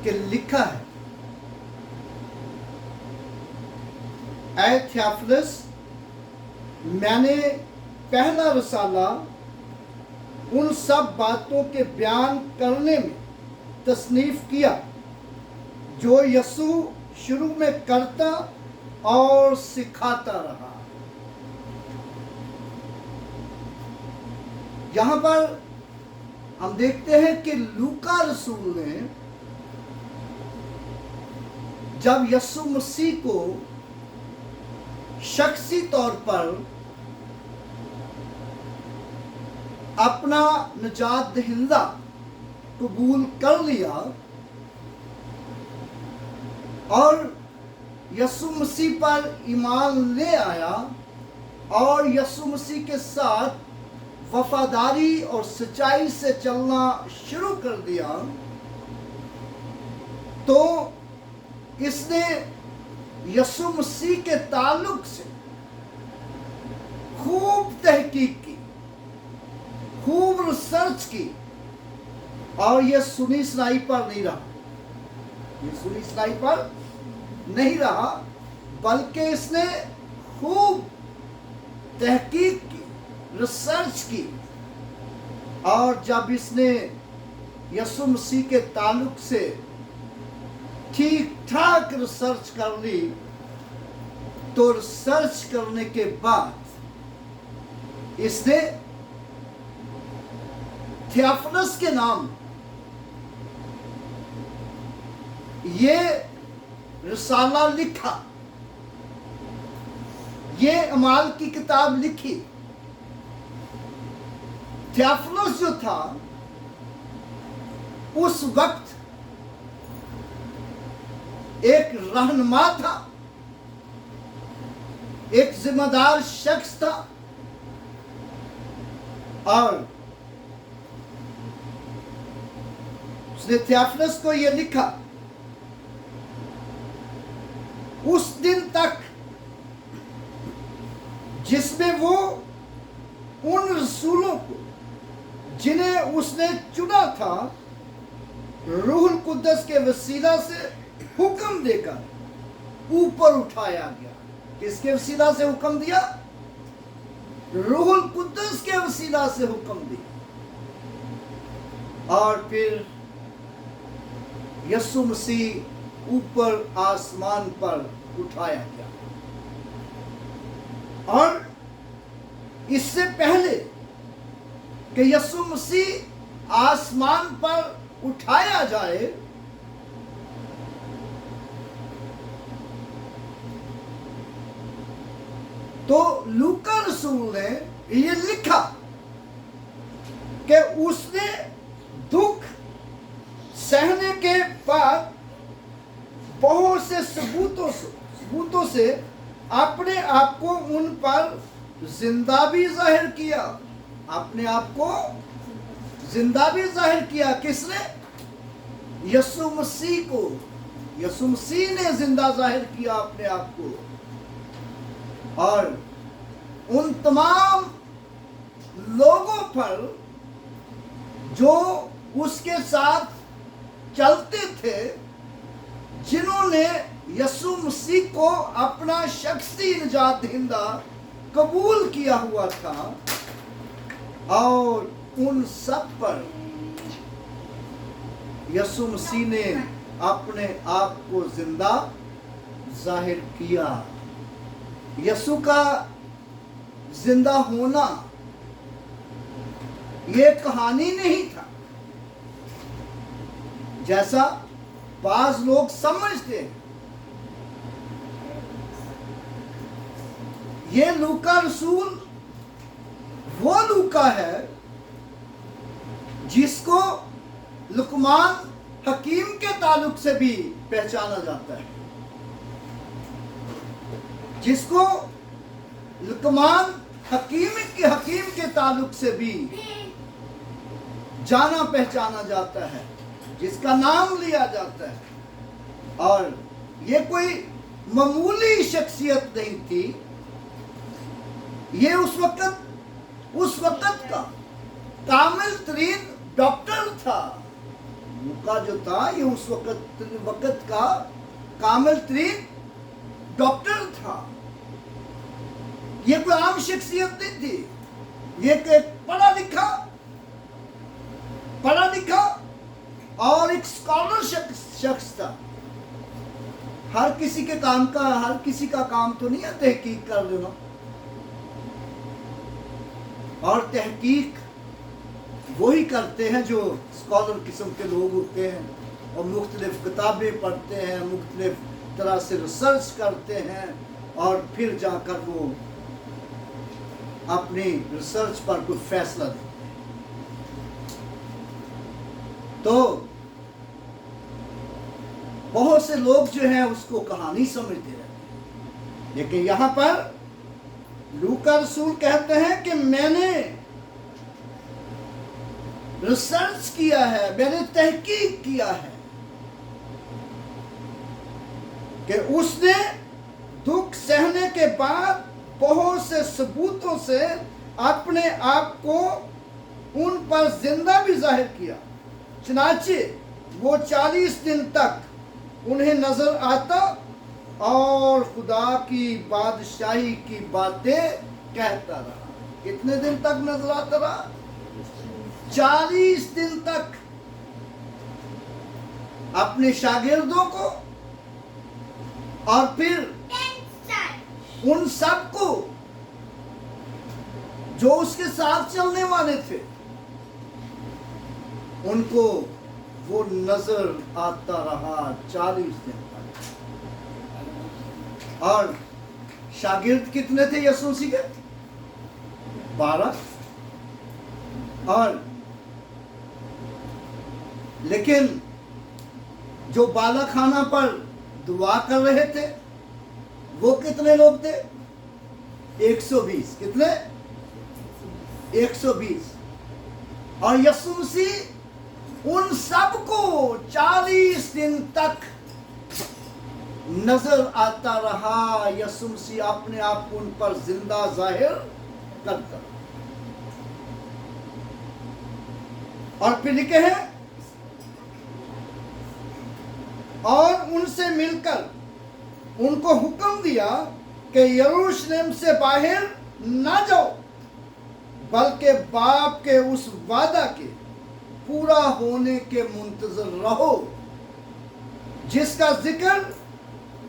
کہ لکھا ہے، اے تھیوفلس، میں نے پہلا رسالہ ان سب باتوں کے بیان کرنے میں تصنیف کیا جو یسوع شروع میں کرتا اور سکھاتا رہا۔ یہاں پر ہم دیکھتے ہیں کہ لوکا رسول نے جب یسوع مسیح کو شخصی طور پر اپنا نجات دہندہ قبول کر لیا اور یسوع مسیح پر ایمان لے آیا اور یسوع مسیح کے ساتھ وفاداری اور سچائی سے چلنا شروع کر دیا، تو اس نے یسوع مسیح کے تعلق سے خوب تحقیق کی، خوب ریسرچ کی، اور یہ سنی سنائی پر نہیں رہا، بلکہ اس نے خوب تحقیق کی، ریسرچ کی، اور جب اس نے یسوع مسیح کے تعلق سے ٹھیک ٹھاک ریسرچ کر لی، تو ریسرچ کرنے کے بعد اس نے تھیوفلس کے نام یہ رسالہ لکھا، یہ اعمال کی کتاب لکھی۔ تھیوفلس جو تھا اس وقت ایک رہنما تھا، ایک ذمہ دار شخص تھا، اور اس نے تھیوفلس کو یہ لکھا، اس دن تک جس میں وہ ان رسولوں کو جنہیں اس نے چنا تھا روح القدس کے وسیلہ سے حکم دے کر اوپر اٹھایا گیا۔ کس کے وسیلہ سے حکم دیا؟ روح القدس کے وسیلہ سے حکم دیا، اور پھر یسوع مسیح اوپر آسمان پر اٹھایا گیا۔ اور اس سے پہلے کہ یسوع مسیح آسمان پر اٹھایا جائے، تو لوکا رسول نے یہ لکھا کہ اس نے دکھ سہنے کے بعد بہت سے ثبوتوں سے اپنے آپ کو ان پر زندہ بھی ظاہر کیا، اپنے آپ کو زندہ بھی ظاہر کیا۔ کس نے؟ یسوع مسیح کو، یسوع مسیح نے زندہ ظاہر کیا اپنے آپ کو، اور ان تمام لوگوں پر جو اس کے ساتھ چلتے تھے، جنہوں نے یسوع مسیح کو اپنا شخصی نجات دہندہ قبول کیا ہوا تھا، اور ان سب پر یسوع مسیح نے اپنے آپ کو زندہ ظاہر کیا۔ یسوع کا زندہ ہونا یہ کہانی نہیں تھا جیسا بعض لوگ سمجھتے ہیں۔ یہ لوکا رسول وہ لوکا ہے جس کو لقمان حکیم کے تعلق سے بھی پہچانا جاتا ہے، جس کو لقمان حکیم کے تعلق سے بھی جانا پہچانا جاتا ہے، جس کا نام لیا جاتا ہے۔ اور یہ کوئی معمولی شخصیت نہیں تھی، یہ اس وقت کا کامل ترین ڈاکٹر تھا۔ लूका जो था ये उस वक्त का कामिल तरीन डॉक्टर था। ये कोई आम शख्सियत नहीं थी, ये एक पढ़ा लिखा और एक स्कॉलर शख्स था। हर किसी का काम तो नहीं है तहकीक कर देना, और तहकीक वही करते हैं जो स्कॉलर किस्म के लोग होते हैं और मुख्तलिफ किताबें पढ़ते हैं, मुख्तलिफ तरह से रिसर्च करते हैं और फिर जाकर वो अपनी रिसर्च पर कोई फैसला देते हैं। तो बहुत से लोग जो हैं उसको कहानी समझते रहते हैं, लेकिन यहां पर लूका रसूल कहते हैं कि मैंने रिसर्च किया है, मैंने तहकीक किया है कि उसने दुख सहने के बाद बहुत से सबूतों से अपने आप को उन पर जिंदा भी जाहिर किया। चनाचे वो 40 दिन तक उन्हें नजर आता और खुदा की बादशाही की बातें कहता रहा। कितने दिन तक नजर आता रहा? 40 दिन तक अपने शागिर्दों को और फिर उन सब को जो उसके साथ चलने वाले थे, उनको वो नजर आता रहा 40 दिन तक। और शागिर्द कितने थे यीशु मसीह के? 12। और लेकिन जो बाला खाना पर दुआ कर रहे थे वो कितने लोग थे? 120। कितने? 120। और यीशु मसीह उन सबको 40 दिन तक नजर आता रहा। यीशु मसीह अपने आप उन पर जिंदा जाहिर करता। और फिर लिखे हैं, और उनसे मिलकर उनको हुक्म दिया कि यरूशलेम से बाहर ना जाओ, बल्कि बाप के उस वादा के पूरा होने के मुंतजर रहो जिसका जिक्र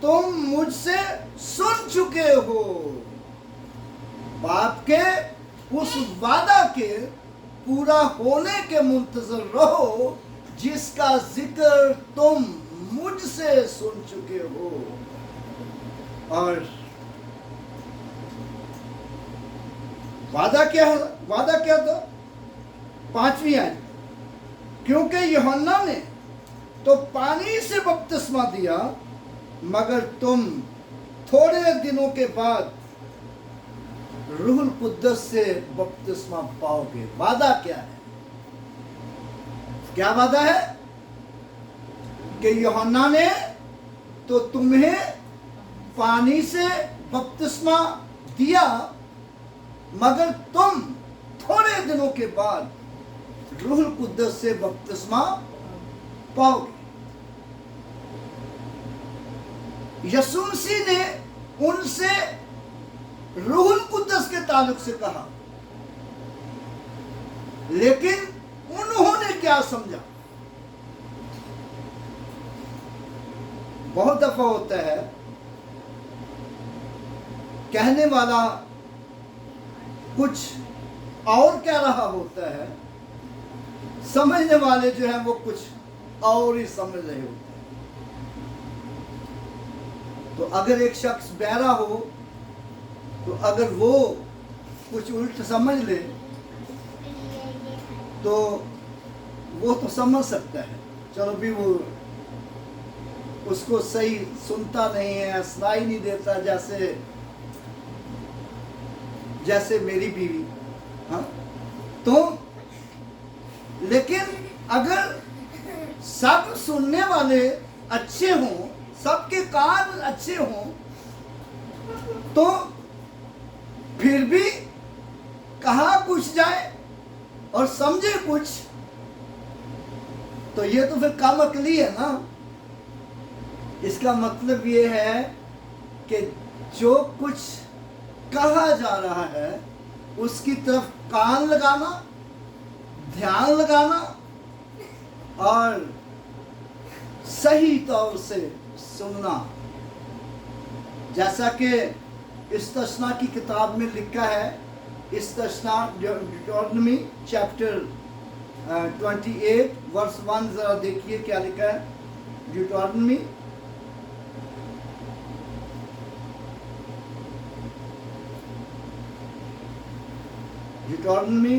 तुम मुझसे सुन चुके हो। बाप के उस वादा के पूरा होने के मुंतजर रहो जिसका जिक्र तुम मुझसे सुन चुके हो। और वादा क्या था? 5वीं आयत, क्योंकि यूहन्ना ने तो पानी से बपतिस्मा दिया, मगर तुम थोड़े दिनों के बाद रूहुल कुद्दस से बपतिस्मा पाओगे। वादा क्या है? क्या वादा है? कि यूहन्ना ने तो तुम्हें पानी से बपतिस्मा दिया, मगर तुम थोड़े दिनों के बाद रूहुल कुद्दस से बपतिस्मा पाओगे। यीशु मसीह ने उनसे रूहुल कुद्दस के ताल्लुक से कहा, लेकिन उन्होंने क्या समझा? बहुत दफा होता है कहने वाला कुछ और कह रहा होता है, समझने वाले जो हैं वो कुछ और ही समझ रहे होते हैं। तो अगर एक शख्स बहरा हो तो अगर वो कुछ उल्ट समझ ले तो वो तो समझ सकता है, चलो भी वो उसको सही सुनता नहीं है, सुनाई नहीं देता, जैसे मेरी बीवी। हाँ, तो लेकिन अगर सब सुनने वाले अच्छे हों, सबके कान अच्छे हों, तो फिर भी कहा कुछ जाए और समझे कुछ, तो ये तो फिर कम अकली है ना। इसका मतलब ये है कि जो कुछ कहा जा रहा है उसकी तरफ कान लगाना, ध्यान लगाना और सही तौर से सुनना। जैसा कि इस्तशना की किताब में लिखा है, इस्तशना डिटोनॉमी चैप्टर 28 वर्स 1, जरा देखिए क्या लिखा है। डिटोनॉमी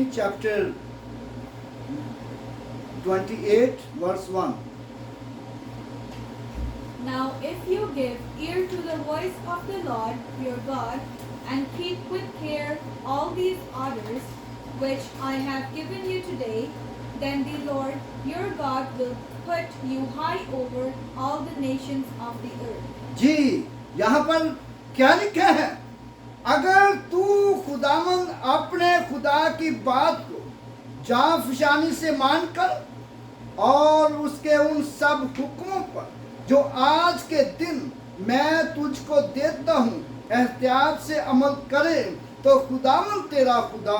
chapter 28 verse 1. Now if you give ear to the voice of the Lord your God, and keep with care all these orders which I have given you today, then the Lord your God will put you high over all the nations of the earth. जी, यहाँ पर क्या लिखा है? अगर तू खुदावंद अपने खुदा की बात को जांफशानी से मानकर और उसके उन सब हुक्मों पर जो आज के दिन मैं तुझको देता हूँ एहतियात से अमल करे, तो खुदावंद तेरा खुदा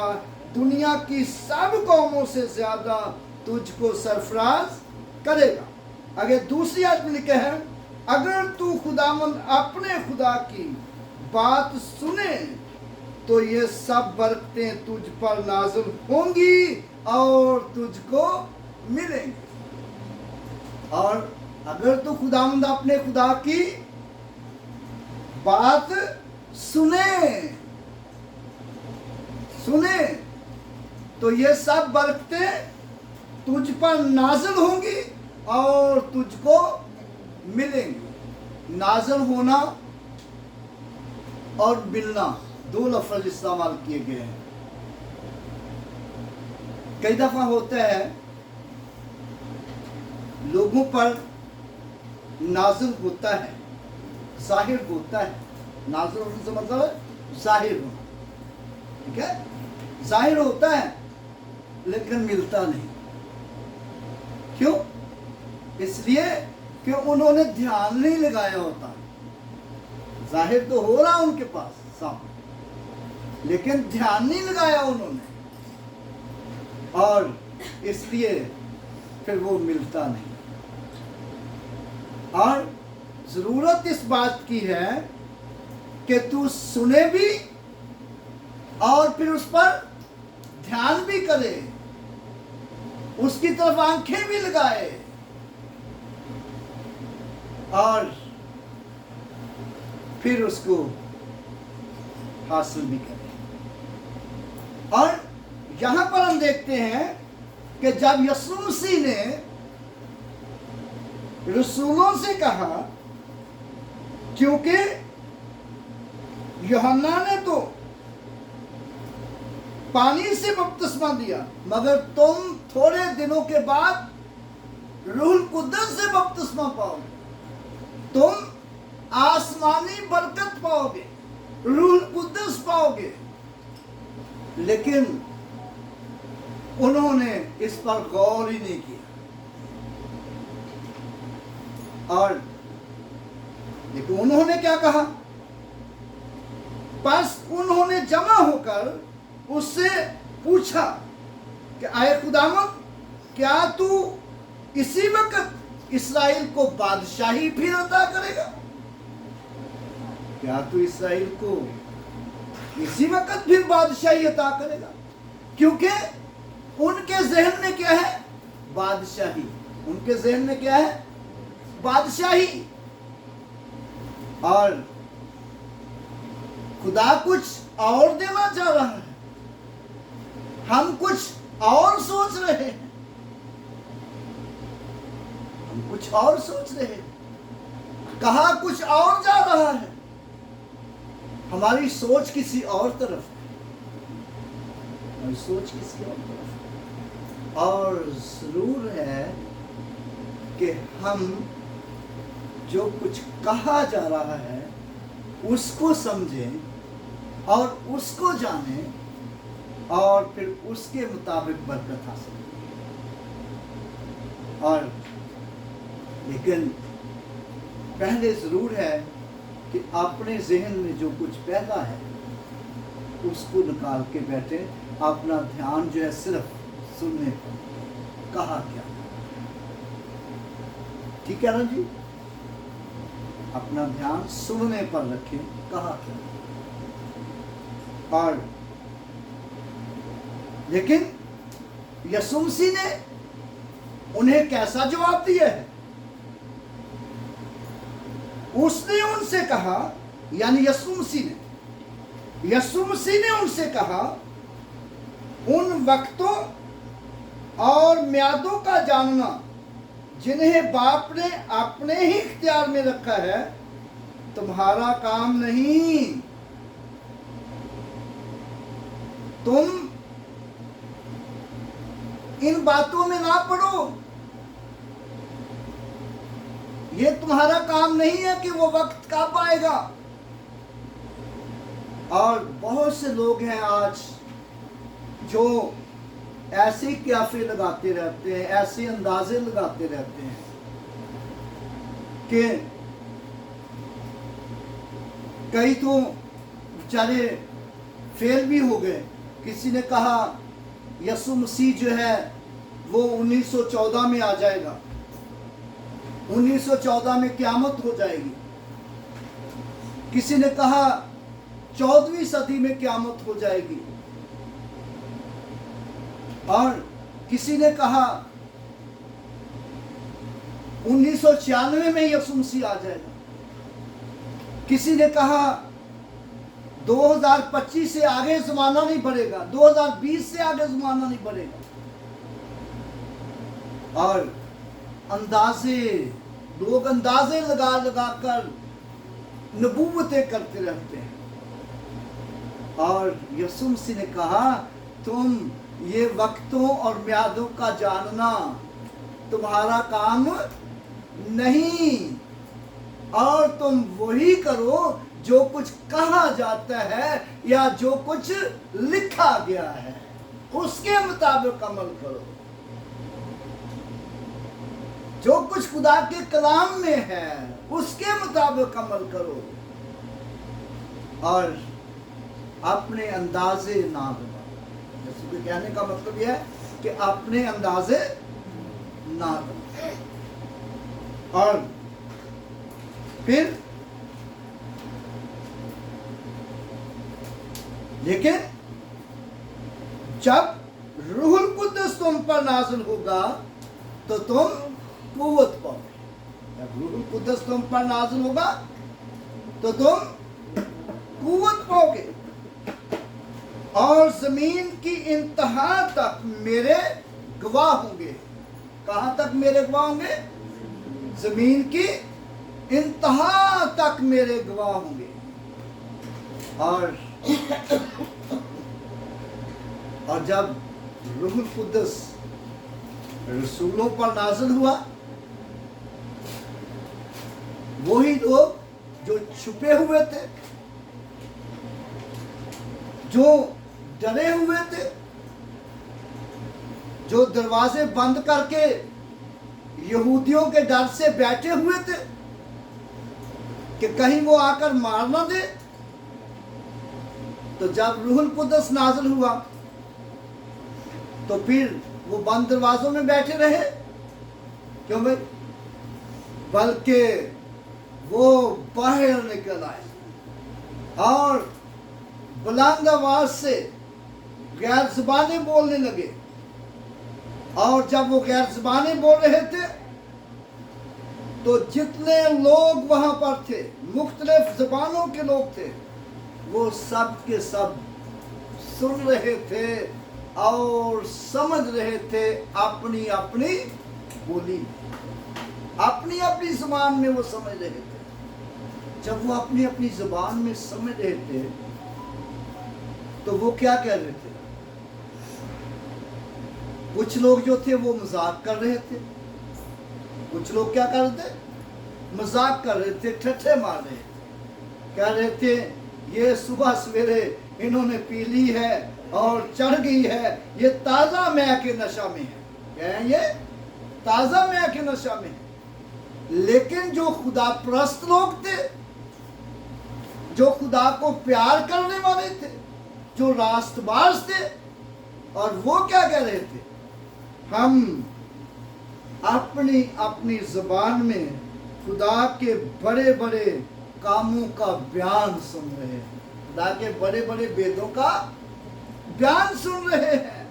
दुनिया की सब कौमों से ज्यादा तुझको सरफराज करेगा। आगे दूसरी आयत में लिखा है, अगर तू खुदावंद अपने खुदा की बात सुने तो ये सब बरकतें तुझ पर नाज़िल होंगी और तुझको मिलेंगी। और अगर तू खुदावंद अपने खुदा की बात सुने तो ये सब बरकतें तुझ पर नाज़िल होंगी और तुझको मिलेंगी। नाज़िल होना और मिलना दो लफ्ज़ इस्तेमाल किए गए हैं। कई दफा होता है लोगों पर नाज़िल होता है, जाहिर होता है। नाज़िल होने से मतलब है जाहिर होना, ठीक है? जाहिर होता है लेकिन मिलता नहीं। क्यों? इसलिए कि उन्होंने ध्यान नहीं लगाया होता। जाहिर तो हो रहा उनके पास सामने, लेकिन ध्यान नहीं लगाया उन्होंने, और इसलिए फिर वो मिलता नहीं। और जरूरत इस बात की है कि तू सुने भी और फिर उस पर ध्यान भी करे, उसकी तरफ आंखें भी लगाए और फिर उसको हासिल भी करें। और यहां पर हम देखते हैं कि जब यीशु मसीह ने रसूलों से कहा, क्योंकि यूहन्ना ने तो पानी से बपतिस्मा दिया, मगर तुम थोड़े दिनों के बाद रूहुल कुद्दस से बपतिस्मा पाओगे, तुम आसमानी बरकत पाओगे, रूहुल कुद्दस पाओगे। लेकिन उन्होंने इस पर गौर ही नहीं किया। और देखो उन्होंने क्या कहा, बस उन्होंने जमा होकर उससे पूछा कि आए खुदावंद, क्या तू इसी वक्त इसराइल को बादशाही फिर अता करेगा? क्या तू इसराइल को इसी वक्त फिर बादशाही अता करेगा? क्योंकि उनके जहन में क्या है? बादशाही। उनके जहन में क्या है? बादशाही। और खुदा कुछ और देना चाह रहा है, हम कुछ और सोच रहे हैं, हम कुछ और सोच रहे हैं, कहा कुछ और जा रहा है, हमारी सोच किसी और तरफ है, हमारी सोच किसी और तरफ है। और जरूर है कि हम जो कुछ कहा जा रहा है उसको समझें और उसको जानें और फिर उसके मुताबिक बरकत हासिल करें। اور لیکن پہلے ضرور ہے کہ اپنے ذہن میں جو کچھ پہلا ہے اس کو نکال کے بیٹھے، اپنا دھیان جو ہے صرف سننے پر، کہا کیا، ٹھیک ہے نا جی؟ اپنا دھیان سننے پر رکھیں، کہا کیا۔ اور لیکن یسوع مسیح نے انہیں کیسا جواب دیا ہے؟ اس نے ان سے کہا، یعنی یسوع مسیح نے ان سے کہا، ان وقتوں اور میعادوں کا جاننا جنہیں باپ نے اپنے ہی اختیار میں رکھا ہے تمہارا کام نہیں۔ تم ان باتوں میں نہ پڑو، یہ تمہارا کام نہیں ہے کہ وہ وقت کب آئے گا۔ اور بہت سے لوگ ہیں آج جو ایسے قیافے لگاتے رہتے ہیں، ایسے اندازے لگاتے رہتے ہیں کہ کئی تو بیچارے فیل بھی ہو گئے۔ کسی نے کہا یسوع مسیح جو ہے وہ 1914 میں آ جائے گا، 1914 میں قیامت ہو جائے گی۔ کسی نے کہا 14ویں صدی میں قیامت ہو جائے گی، اور کسی نے کہا 1996 میں یسوع مسیح آ جائے گا۔ کسی نے کہا 2025 سے آگے زمانہ نہیں بڑھے گا، 2020 سے آگے زمانہ نہیں بڑھے گا۔ اور لوگ اندازے لگا لگا کر نبوتیں کرتے رہتے ہیں۔ اور یسوع مسیح نے کہا تم یہ وقتوں اور میعادوں کا جاننا تمہارا کام نہیں، اور تم وہی کرو جو کچھ کہا جاتا ہے یا جو کچھ لکھا گیا ہے، اس کے مطابق عمل کرو۔ جو کچھ خدا کے کلام میں ہے اس کے مطابق عمل کرو، اور اپنے اندازے نہ بناؤ۔ یسوع کے کہنے کا مطلب یہ ہے کہ اپنے اندازے نہ بناؤ۔ اور پھر لیکن جب روح القدس تم پر نازل ہوگا تو تم قوت پاؤ گے۔ جب روح القدس تم پر نازل ہوگا تو تم قوت پاؤ گے، اور زمین کی انتہا تک میرے گواہ ہوں گے۔ کہاں تک میرے گواہ ہوں گے؟ زمین کی انتہا تک میرے گواہ ہوں گے۔ اور جب روح القدس رسولوں پر نازل ہوا، وہی لوگ جو چھپے ہوئے تھے، جو ڈرے ہوئے تھے، جو دروازے بند کر کے یہودیوں کے ڈر سے بیٹھے ہوئے تھے کہ کہیں وہ آ کر مار نہ دے، تو جب روح القدس نازل ہوا تو پھر وہ بند دروازوں میں بیٹھے رہے، کیوں بھائی؟ بلکہ وہ باہر نکل آئے اور بلند آواز سے غیر زبانیں بولنے لگے۔ اور جب وہ غیر زبانیں بول رہے تھے تو جتنے لوگ وہاں پر تھے، مختلف زبانوں کے لوگ تھے، وہ سب کے سب سن رہے تھے اور سمجھ رہے تھے اپنی اپنی بولی، اپنی اپنی زبان میں وہ سمجھ رہے تھے۔ جب وہ اپنی اپنی زبان میں سمجھ رہے تھے تو وہ کیا کہہ رہے تھے؟ کچھ لوگ جو تھے وہ مذاق کر رہے تھے، کچھ لوگ کیا کر رہے تھے؟ مذاق کر رہے تھے، ٹھٹھے مار رہے تھے، کہہ رہے تھے یہ صبح سویرے انہوں نے پی لی ہے اور چڑھ گئی ہے، یہ تازہ مے کے نشہ میں ہے۔ کیا ہے یہ؟ ताज़ा मैया के नशा में है। लेकिन जो खुदा परस्त लोग थे, जो खुदा को प्यार करने वाले थे, जो रास्तबाज थे, और वो क्या कह रहे थे, हम अपनी अपनी जुबान में खुदा के बड़े बड़े कामों का बयान सुन रहे हैं, खुदा के बड़े बड़े वेदों का बयान सुन रहे हैं।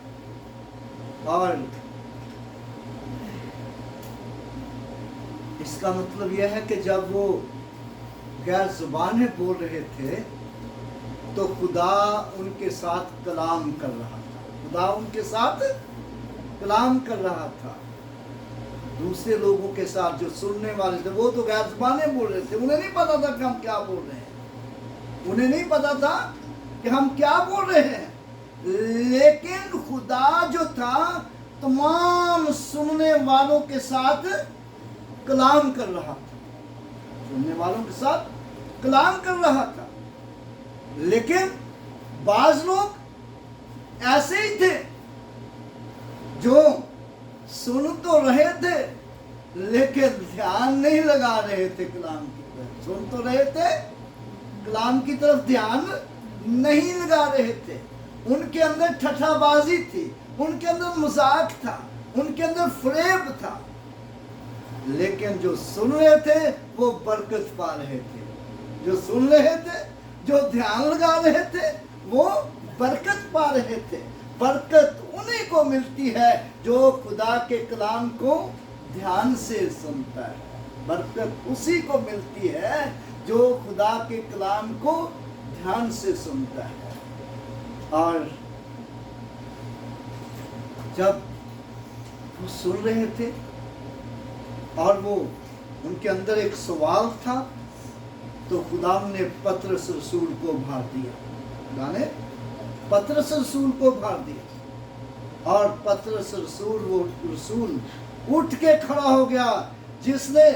और इसका मतलब यह है कि जब वो गैर जुबानें बोल रहे थे तो खुदा उनके साथ कलाम कर रहा था, खुदा उनके साथ कलाम कर रहा था। दूसरे लोगों के साथ जो सुनने वाले थे वो तो गैर जुबानें बोल रहे थे, उन्हें नहीं पता था कि हम क्या बोल रहे हैं, उन्हें नहीं पता था कि हम क्या बोल रहे हैं। लेकिन खुदा जो था तमाम सुनने वालों के साथ कलाम कर रहा था, सुनने वालों के साथ कलाम कर रहा था। लेकिन बाज लोग ऐसे ही थे जो सुन तो रहे थे लेकिन ध्यान नहीं लगा रहे थे कलाम की तरफ, सुन तो रहे थे, कलाम की तरफ ध्यान नहीं लगा रहे थे। उनके अंदर ठठाबाजी थी, उनके अंदर मजाक था, उनके अंदर फरेब था। लेकिन जो सुन रहे थे वो बरकत पा रहे थे, जो सुन रहे थे, जो ध्यान लगा रहे थे, वो बरकत पा रहे थे। बरकत उन्हीं को मिलती है जो खुदा के कलाम को ध्यान से सुनता है। बरकत उसी को मिलती है जो खुदा के कलाम को ध्यान से सुनता है। और जब वो सुन रहे थे और वो उनके अंदर एक सवाल था, तो खुदा ने पतरस रसूल को भार दिया, खुदा ने पतरस रसूल को भार दिया। और पतरस रसूल, वो रसूल उठ के खड़ा हो गया जिसने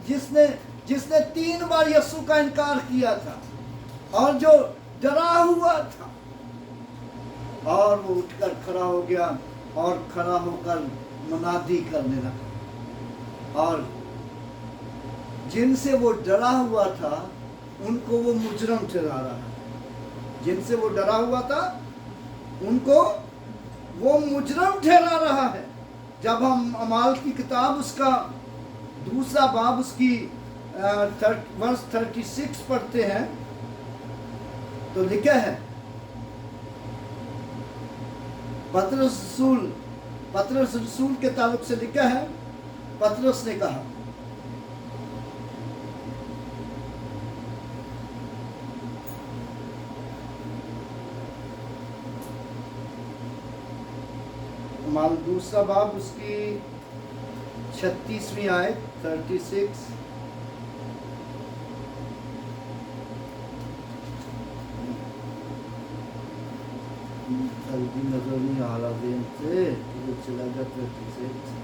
जिसने जिसने 3 बार यीशु का इनकार किया था और जो डरा हुआ था। और वो उठकर खड़ा हो गया और खड़ा होकर मुनादी करने लगा। और जिनसे वो डरा हुआ था उनको वो मुजरम ठहरा रहा है, जिनसे वो डरा हुआ था उनको वो मुजरम ठहरा रहा है। जब हम अमाल की किताब उसका 2 बाब उसकी वर्ष 36 पढ़ते हैं तो लिखा है, पतरस रसूल के ताल्लुक से लिखा है, पतरस ने कहा, माल 2 बाब उसकी 36वीं आयत 36, जल्दी नजर नहीं आ रहा देन से, तो चला गया 36।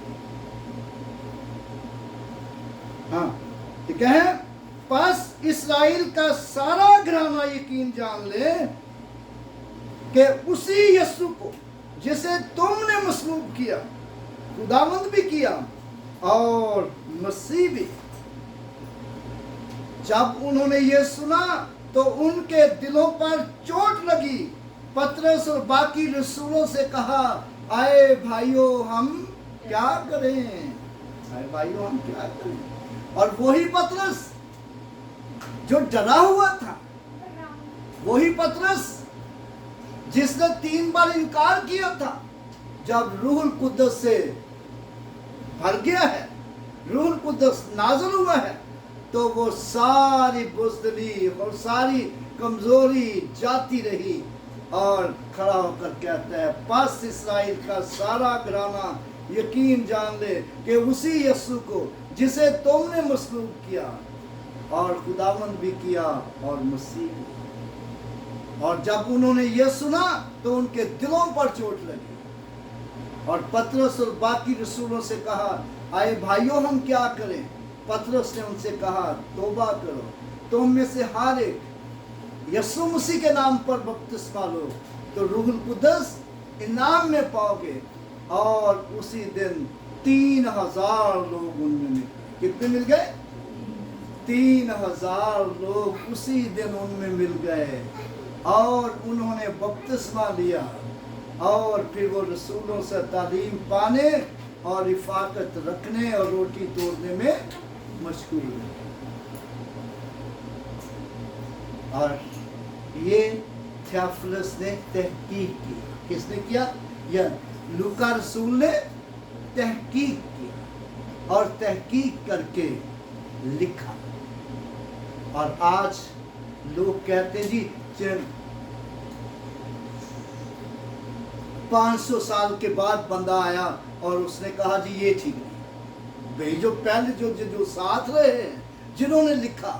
हाँ ठीक है, बस इस्राएल का सारा घराना यकीन जान ले कि उसी यीशु को जिसे तुमने मसलूब किया, खुदावंद भी किया और मसीह भी। जब उन्होंने ये सुना तो उनके दिलों पर चोट लगी। पतरस और बाकी रसूलों से कहा, आए भाइयों हम क्या करें, आए भाइयों हम क्या करें। और वही पतरस जो डरा हुआ था, वही पतरस जिसने 3 बार इनकार किया था, जब रूहुल कुद्दस से भर गया है, रूहुल कुद्दस नाज़िल हुआ है, तो वो सारी बुज़दिली और सारी कमजोरी जाती रही और खड़ा होकर कहता है, बस इस्राएल का सारा घराना यकीन जान ले कि उसी यीशु को जिसे तुमने मसलूब किया और खुदावंद भी किया और मसीह भी। और जब उन्होंने ये सुना तो उनके दिलों पर चोट लगी। और पतरस और बाकी रसूलों से कहा, आए भाइयों हम क्या करें। पतरस ने उनसे कहा, तौबा करो, तुम में से हर एक यीशु मसीह के नाम पर बपतिस्मा लो तो रूहुल कुद्दस इनाम में पाओगे और उसी दिन 3,000 लोग उनमें मिल गए। कितने मिल गए? 3,000 लोग उसी दिन उनमें मिल गए और उन्होंने बपतिस्मा लिया और फिर वो रसूलों से तालीम पाने और रिफाकत रखने और रोटी तोड़ने में मशगूल हुए। और ये थियोफिलस ने तहकीक की। किसने किया? या लूका रसूल ने तहकीक की और तहकीक करके लिखा। और आज लोग कहते हैं जी 500 साल के बाद बंदा आया और उसने कहा जी ये ठीक नहीं। भाई जो पहले जो साथ रहे हैं, जिन्होंने लिखा,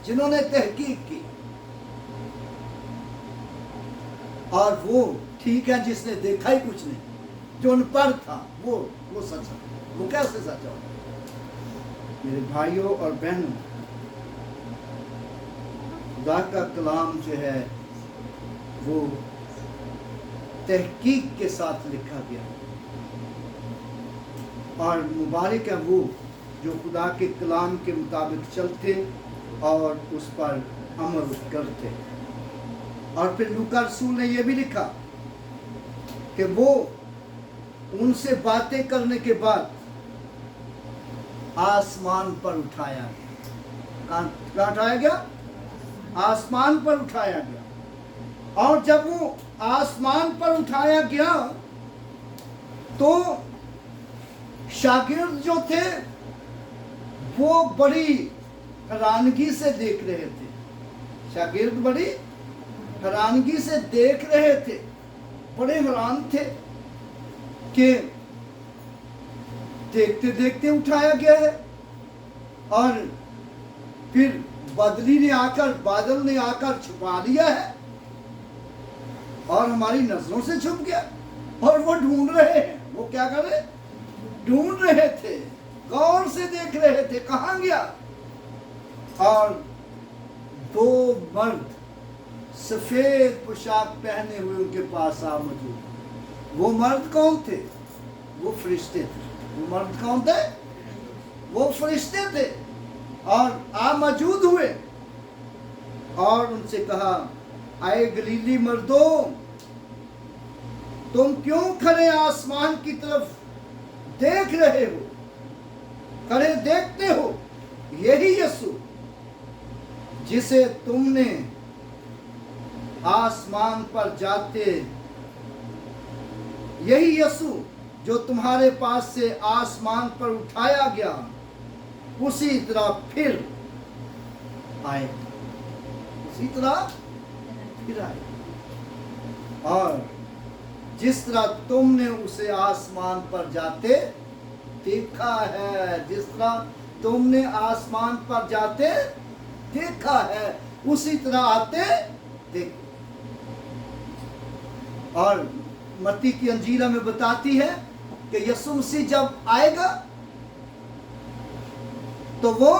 जिन्होंने तहकीक की, और वो ठीक है जिसने देखा ही कुछ नहीं, जो अनपढ़ था वो सच है। वो कैसे सच है? मेरे भाइयों और बहनों, खुदा का कलाम जो है वो तहकीक के साथ लिखा गया और मुबारक है वो जो खुदा के कलाम के मुताबिक चलते और उस पर अमल करते। और फिर लूका रसूल ने यह भी लिखा कि वो उनसे बातें करने के बाद आसमान पर उठाया गया। कहाँ उठाया गया? आसमान पर उठाया गया। और जब वो आसमान पर उठाया गया तो शागिर्द जो थे वो बड़ी हैरानगी से देख रहे थे। शागिर्द बड़ी हैरानगी से देख रहे थे, बड़े हैरान थे कि देखते देखते उठाया गया है और फिर बादल ने आकर छुपा लिया है और हमारी नजरों से छुप गया। और वो ढूंढ रहे हैं। वो क्या कर रहे? ढूंढ रहे थे, गौर से देख रहे थे कहाँ गया। और 2 मर्द सफेद पोशाक पहने हुए उनके पास आ मौजूद। वो मर्द कौन थे? वो फरिश्ते थे। वो मर्द कौन थे? वो फरिश्ते थे। और आ मौजूद हुए और उनसे कहा, आए गलीली मर्दों, तुम क्यों खड़े आसमान की तरफ देख रहे हो? खड़े देखते हो? यही यीशु जिसे तुमने आसमान पर जाते, यही यीशु जो तुम्हारे पास से आसमान पर उठाया गया, उसी तरह फिर आए। उसी तरह फिर आए। और जिस तरह तुमने उसे आसमान पर जाते देखा है, जिस तरह तुमने आसमान पर जाते देखा है, उसी तरह आते देखो। और मत्ती की अंजील हमें बताती है कि यीशु मसीह जब आएगा तो वो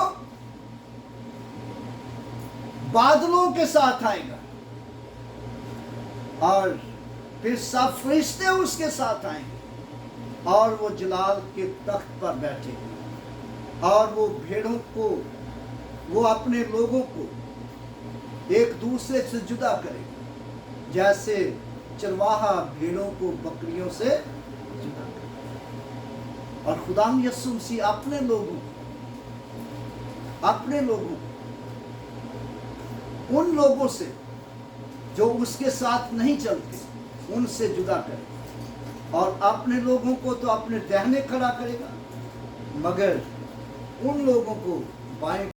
बादलों के साथ आएगा और फिर सब फरिश्ते उसके साथ आएंगे और वो जलाल के तख्त पर बैठेगा और वो भेड़ों को, वो अपने लोगों को एक दूसरे से जुदा करेगा, जैसे चरवाहा भेड़ों को बकरियों से जुदा करेगा। और खुदाम यीशु मसीह अपने लोगों उन लोगों से जो उसके साथ नहीं चलते, उनसे जुदा करेगा और अपने लोगों को तो अपने दाहिने खड़ा करेगा, मगर उन लोगों को बाएं